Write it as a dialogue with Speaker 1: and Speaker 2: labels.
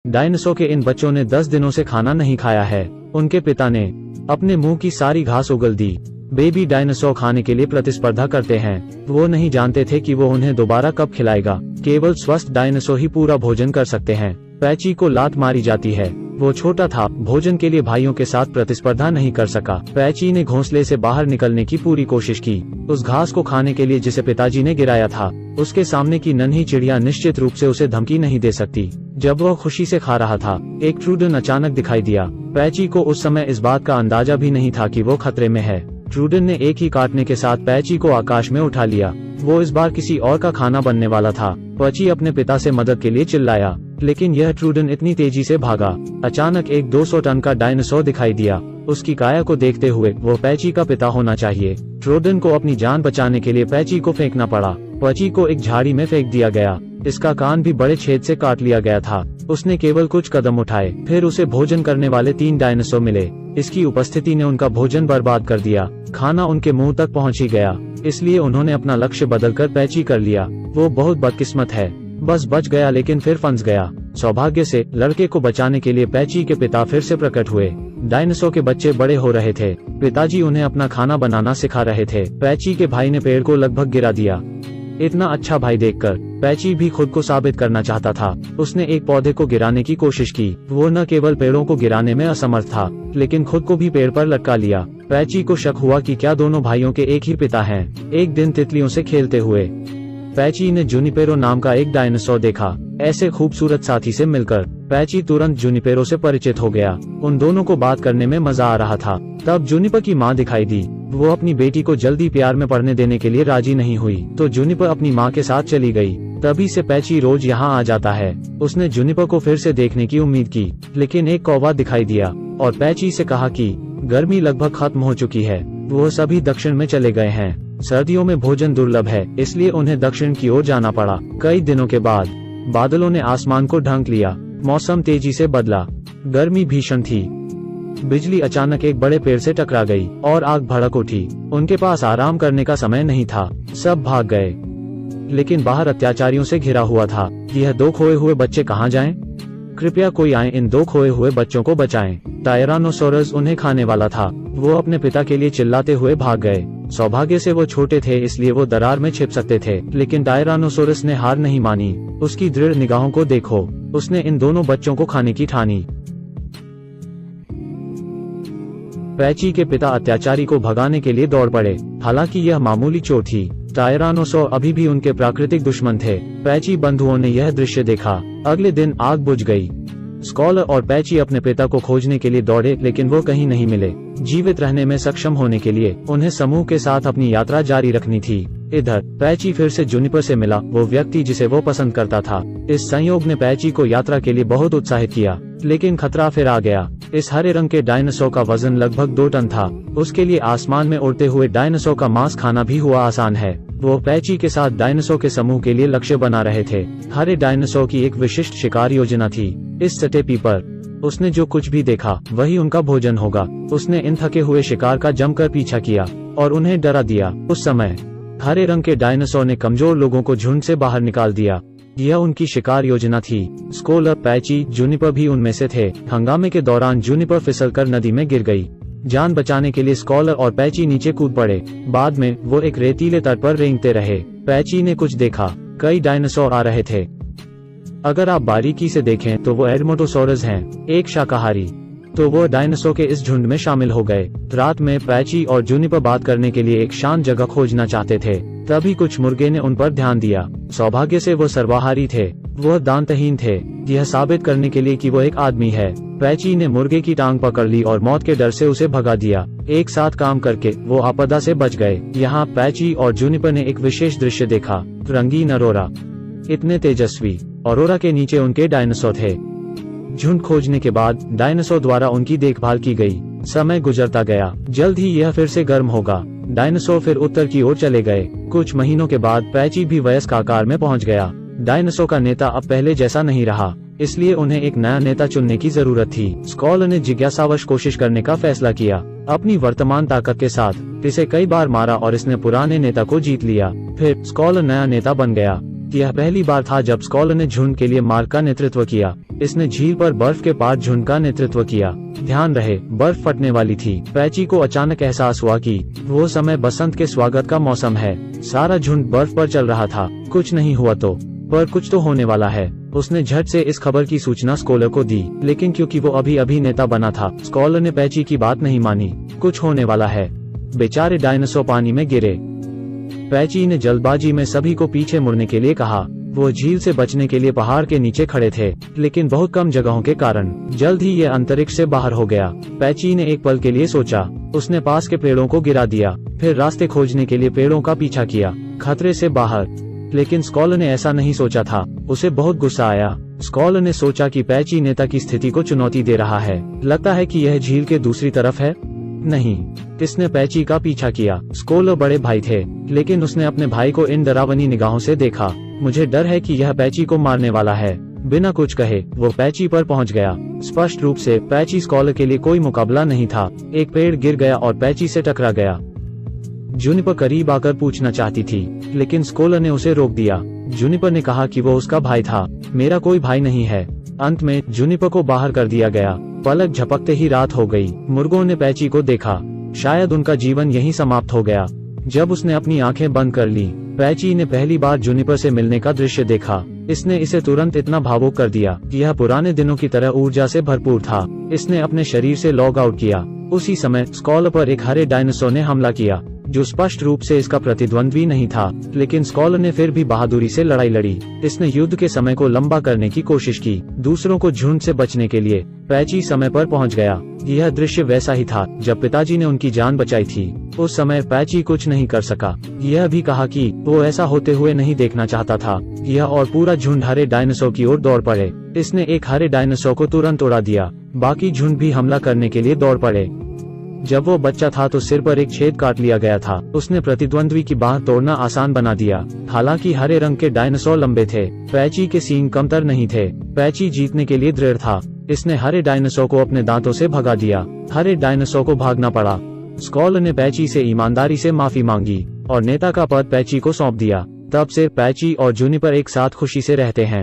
Speaker 1: Dinosaur के इन बच्चों ने 10 दिनों से खाना नहीं खाया है। उनके पिता ने अपने मुंह की सारी घास उगल दी। बेबी डायनासोर खाने के लिए प्रतिस्पर्धा करते हैं। वो नहीं जानते थे कि वो उन्हें दोबारा कब खिलाएगा। केवल स्वस्थ डायनासोर ही पूरा भोजन कर सकते हैं। पैची को लात मारी जाती है। वो छोटा था, भोजन के लिए भाइयों के साथ प्रतिस्पर्धा नहीं कर सका। पैची ने घोंसले से बाहर निकलने की पूरी कोशिश की, उस घास को खाने के लिए जिसे पिताजी ने गिराया था। उसके सामने की नन्ही चिड़िया निश्चित रूप से उसे धमकी नहीं दे सकती। जब वह खुशी से खा रहा था, एक ट्रूडन अचानक दिखाई दिया। पैची को उस समय इस बात का अंदाजा भी नहीं था कि वो खतरे में है। ट्रूडन ने एक ही काटने के साथ पैची को आकाश में उठा लिया। वो इस बार किसी और का खाना बनने वाला था। पैची अपने पिता से मदद के लिए चिल्लाया, लेकिन यह ट्रूडन इतनी तेजी से भागा। अचानक एक 200 टन का डायनासोर दिखाई दिया। उसकी काया को देखते हुए वो पैची का पिता होना चाहिए। ट्रूडन को अपनी जान बचाने के लिए पैची को फेंकना पड़ा। पैची को एक झाड़ी में फेंक दिया गया। इसका कान भी बड़े छेद से काट लिया गया था। उसने केवल कुछ कदम उठाए, फिर उसे भोजन करने वाले 3 डायनासोर मिले। इसकी उपस्थिति ने उनका भोजन बर्बाद कर दिया। खाना उनके मुंह तक पहुंच ही गया, इसलिए उन्होंने अपना लक्ष्य बदलकर पैची कर लिया। वो बहुत बदकिस्मत है, बस बच गया लेकिन फिर फंस गया। सौभाग्य से लड़के को बचाने के लिए पैची के पिता फिर से प्रकट हुए। डायनासोर के बच्चे बड़े हो रहे थे। पिताजी उन्हें अपना खाना बनाना सिखा रहे थे। पैची के भाई ने पेड़ को लगभग गिरा दिया। इतना अच्छा भाई देखकर पैची भी खुद को साबित करना चाहता था। उसने एक पौधे को गिराने की कोशिश की। वो न केवल पेड़ों को गिराने में असमर्थ था, लेकिन खुद को भी पेड़ पर लटका लिया। पैची को शक हुआ कि क्या दोनों भाइयों के एक ही पिता हैं। एक दिन तितलियों से खेलते हुए पैची ने जुनिपेरो नाम का एक डायनासोर देखा। ऐसे खूबसूरत साथी से मिलकर पैची तुरंत जुनिपेरो से परिचित हो गया। उन दोनों को बात करने में मजा आ रहा था। तब जुनिपर की माँ दिखाई दी। वो अपनी बेटी को जल्दी प्यार में पढ़ने देने के लिए राजी नहीं हुई, तो जुनिपर अपनी माँ के साथ चली गई। तभी से पैची रोज यहाँ आ जाता है। उसने जुनिपर को फिर से देखने की उम्मीद की, लेकिन एक कौवा दिखाई दिया और पैची से कहा कि गर्मी लगभग खत्म हो चुकी है। वो सभी दक्षिण में चले गए हैं। सर्दियों में भोजन दुर्लभ है, इसलिए उन्हें दक्षिण की ओर जाना पड़ा। कई दिनों के बाद बादलों ने आसमान को ढक लिया। मौसम तेजी से बदला। गर्मी भीषण थी। बिजली अचानक एक बड़े पेड़ से टकरा गई और आग भड़क उठी। उनके पास आराम करने का समय नहीं था। सब भाग गए, लेकिन बाहर अत्याचारियों से घिरा हुआ था। यह 2 खोए हुए बच्चे कहाँ जाएं? कृपया कोई आए इन 2 खोए हुए बच्चों को बचाएं। टायरानोसोरस उन्हें खाने वाला था। वो अपने पिता के लिए चिल्लाते हुए भाग गए। सौभाग्य से वो छोटे थे, इसलिए वो दरार में छिप सकते थे, लेकिन टायरानोसोरस ने हार नहीं मानी। उसकी दृढ़ निगाहों को देखो। उसने इन दोनों बच्चों को खाने की ठानी। पैची के पिता अत्याचारी को भगाने के लिए दौड़ पड़े। हालांकि यह मामूली चोट थी। टायरानोसोर अभी भी उनके प्राकृतिक दुश्मन थे। पैची बंधुओं ने यह दृश्य देखा। अगले दिन आग बुझ गई। स्कॉलर और पैची अपने पिता को खोजने के लिए दौड़े, लेकिन वो कहीं नहीं मिले। जीवित रहने में सक्षम होने के लिए उन्हें समूह के साथ अपनी यात्रा जारी रखनी थी। इधर पैची फिर से जुनिपर से मिला, वो व्यक्ति जिसे वो पसंद करता था। इस संयोग ने पैची को यात्रा के लिए बहुत उत्साहित किया, लेकिन खतरा फिर आ गया। इस हरे रंग के डायनासोर का वजन लगभग 2 टन था। उसके लिए आसमान में उड़ते हुए डायनासोर का मांस खाना भी हुआ आसान है। वो पैची के साथ डायनासोर के समूह के लिए लक्ष्य बना रहे थे। हरे डायनासोर की एक विशिष्ट शिकार योजना थी। इस सटेपी पर उसने जो कुछ भी देखा वही उनका भोजन होगा। उसने इन थके हुए शिकार का जमकर पीछा किया और उन्हें डरा दिया। उस समय हरे रंग के डायनासोर ने कमजोर लोगों को झुंड से बाहर निकाल दिया। यह उनकी शिकार योजना थी। स्कॉलर, पैची, जुनिपर भी उनमें से थे। हंगामे के दौरान जुनिपर फिसलकर नदी में गिर गई। जान बचाने के लिए स्कॉलर और पैची नीचे कूद पड़े। बाद में वो एक रेतीले तट पर रेंगते रहे। पैची ने कुछ देखा। कई डायनासोर आ रहे थे। अगर आप बारीकी से देखें तो वो एडमोटोसोरस हैं, एक शाकाहारी। तो वो डायनासोर के इस झुंड में शामिल हो गए। रात में पैची और जुनिपर बात करने के लिए एक शांत जगह खोजना चाहते थे। तभी कुछ मुर्गे ने उन पर ध्यान दिया। सौभाग्य से वो सर्वाहारी थे। वह दांतहीन थे, यह साबित करने के लिए कि वो एक आदमी है। पैची ने मुर्गे की टांग पकड़ ली और मौत के डर से उसे भगा दिया। एक साथ काम करके वो आपदा से बच गए। यहाँ पैची और जुनिपर ने एक विशेष दृश्य देखा। रंगीन अरोरा। इतने तेजस्वी। अरोरा के नीचे उनके डायनासोर थे। झुंड खोजने के बाद डायनासोर द्वारा उनकी देखभाल की गई। समय गुजरता गया। जल्द ही यह फिर से गर्म होगा। डायनासोर फिर उत्तर की ओर चले गए। कुछ महीनों के बाद पैची भी वयस्क आकार में पहुंच गया। डायनासोर का नेता अब पहले जैसा नहीं रहा, इसलिए उन्हें एक नया नेता चुनने की जरूरत थी। स्कॉलर ने जिज्ञासावश कोशिश करने का फैसला किया। अपनी वर्तमान ताकत के साथ इसे कई बार मारा और इसने पुराने नेता को जीत लिया। फिर स्कॉलर नया नेता बन गया। यह पहली बार था जब स्कॉलर ने झुंड के लिए मार्ग का नेतृत्व किया। इसने झील पर बर्फ के पार झुंड का नेतृत्व किया। ध्यान रहे, बर्फ फटने वाली थी। पैची को अचानक एहसास हुआ कि वो समय बसंत के स्वागत का मौसम है। सारा झुंड बर्फ पर चल रहा था। कुछ नहीं हुआ तो, पर कुछ तो होने वाला है। उसने झट से इस खबर की सूचना स्कॉलर को दी, लेकिन क्योंकि वो अभी नेता बना था, स्कॉलर ने पैची की बात नहीं मानी। कुछ होने वाला है। बेचारे डायनासोर पानी में गिरे। पैची ने जल्दबाजी में सभी को पीछे मुड़ने के लिए कहा। वो झील से बचने के लिए पहाड़ के नीचे खड़े थे, लेकिन बहुत कम जगहों के कारण जल्द ही ये अंतरिक्ष से बाहर हो गया। पैची ने एक पल के लिए सोचा। उसने पास के पेड़ों को गिरा दिया, फिर रास्ते खोजने के लिए पेड़ों का पीछा किया, खतरे से बाहर। लेकिन स्कॉलर ने ऐसा नहीं सोचा था। उसे बहुत गुस्सा आया। स्कॉलर ने सोचा कि पैची नेता की स्थिति को चुनौती दे रहा है। लगता है कि यह झील के दूसरी तरफ है। नहीं, इसने पैची का पीछा किया। स्कॉलर बड़े भाई थे, लेकिन उसने अपने भाई को इन डरावनी निगाहों से देखा। मुझे डर है कि यह पैची को मारने वाला है। बिना कुछ कहे वो पैची पर पहुंच गया। स्पष्ट रूप से पैची स्कॉलर के लिए कोई मुकाबला नहीं था। एक पेड़ गिर गया और पैची से टकरा गया। जूनिपर करीब आकर पूछना चाहती थी, लेकिन स्कॉलर ने उसे रोक दिया। जूनिपर ने कहा कि वो उसका भाई था। मेरा कोई भाई नहीं है। अंत में जूनिपर को बाहर कर दिया गया। पलक झपकते ही रात हो गई। मुर्गों ने पैची को देखा। शायद उनका जीवन यहीं समाप्त हो गया। जब उसने अपनी आंखें बंद कर ली, पैची ने पहली बार जूनिपर से मिलने का दृश्य देखा। इसने इसे तुरंत इतना भावुक कर दिया। यह पुराने दिनों की तरह ऊर्जा से भरपूर था। इसने अपने शरीर से लॉग आउट किया। उसी समय स्कॉलर पर एक हरे डायनासोर ने हमला किया, जो स्पष्ट रूप से इसका प्रतिद्वंद्वी नहीं था। लेकिन स्कॉलर ने फिर भी बहादुरी से लड़ाई लड़ी। इसने युद्ध के समय को लंबा करने की कोशिश की, दूसरों को झुंड से बचने के लिए। पैची समय पर पहुंच गया। यह दृश्य वैसा ही था जब पिताजी ने उनकी जान बचाई थी। उस समय पैची कुछ नहीं कर सका। यह भी कहा कि वो ऐसा होते हुए नहीं देखना चाहता था। यह और पूरा झुंड हरे डायनासोर की ओर दौड़ पड़े। इसने एक हरे डायनासोर को तुरंत उड़ा दिया। बाकी झुंड भी हमला करने के लिए दौड़ पड़े। जब वो बच्चा था तो सिर पर एक छेद काट लिया गया था। उसने प्रतिद्वंद्वी की बाह तोड़ना आसान बना दिया। हालांकि हरे रंग के डायनासोर लंबे थे, पैची के सींग कमतर नहीं थे। पैची जीतने के लिए दृढ़ था। इसने हरे डायनासोर को अपने दांतों से भगा दिया। हरे डायनासोर को भागना पड़ा। स्कॉलर ने पैची से ईमानदारी से माफी मांगी और नेता का पद पैची को सौंप दिया। तब से पैची और जूनिपर एक साथ खुशी से रहते हैं।